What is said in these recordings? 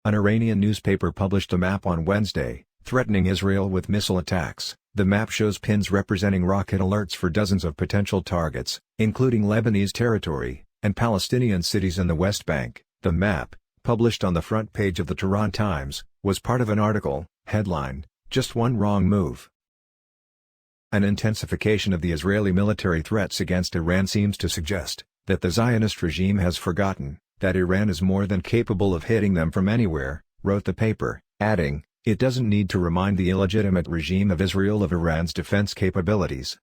An Iranian newspaper published a map on Wednesday, threatening Israel with missile attacks. The map shows pins representing rocket alerts for dozens of potential targets, including Lebanese territory and Palestinian cities in the West Bank. The map, published on the front page of the Tehran Times, was part of an article, headlined, "Just One Wrong Move." An intensification of the Israeli military threats against Iran seems to suggest that the Zionist regime has forgotten that Iran is more than capable of hitting them from anywhere, wrote the paper, adding, "It doesn't need to remind the illegitimate regime of Israel of Iran's defense capabilities."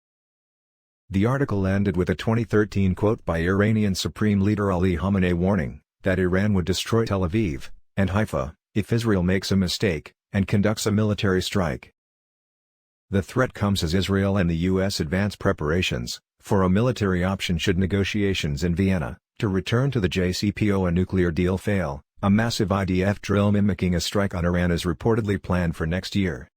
The article ended with a 2013 quote by Iranian Supreme Leader Ali Khamenei warning that Iran would destroy Tel Aviv and Haifa if Israel makes a mistake and conducts a military strike. The threat comes as Israel and the U.S. advance preparations for a military option should negotiations in Vienna to return to the JCPOA nuclear deal fail. A massive IDF drill mimicking a strike on Iran is reportedly planned for next year.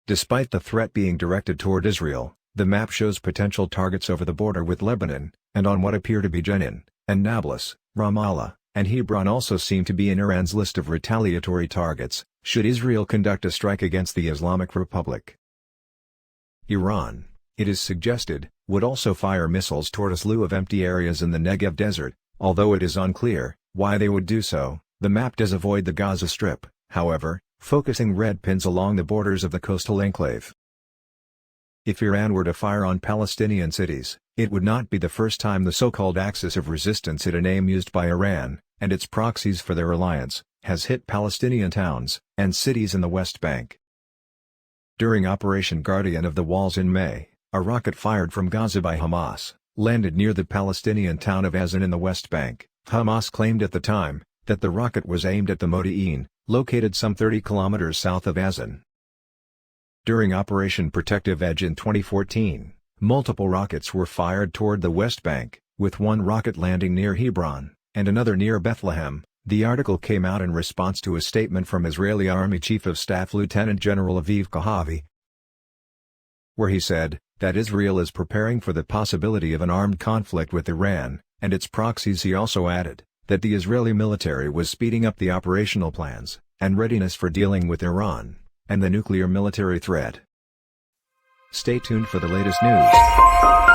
Despite the threat being directed toward Israel, the map shows potential targets over the border with Lebanon, and on what appear to be Jenin, and Nablus. Ramallah and Hebron also seem to be in Iran's list of retaliatory targets, should Israel conduct a strike against the Islamic Republic. Iran, it is suggested, would also fire missiles toward a slew of empty areas in the Negev desert, although it is unclear why they would do so. The map does avoid the Gaza Strip, however, focusing red pins along the borders of the coastal enclave. If Iran were to fire on Palestinian cities, it would not be the first time the so-called axis of resistance, hit a name used by Iran and its proxies for their alliance, has hit Palestinian towns and cities in the West Bank. During Operation Guardian of the Walls in May, a rocket fired from Gaza by Hamas landed near the Palestinian town of Azan in the West Bank. Hamas claimed at the time that the rocket was aimed at the Modi'in, located some 30 kilometers south of Azan. During Operation Protective Edge in 2014, multiple rockets were fired toward the West Bank, with one rocket landing near Hebron, and another near Bethlehem. The article came out in response to a statement from Israeli Army Chief of Staff Lieutenant General Aviv Kohavi, where he said that Israel is preparing for the possibility of an armed conflict with Iran and its proxies. He also added that the Israeli military was speeding up the operational plans and readiness for dealing with Iran and the nuclear military threat. Stay tuned for the latest news.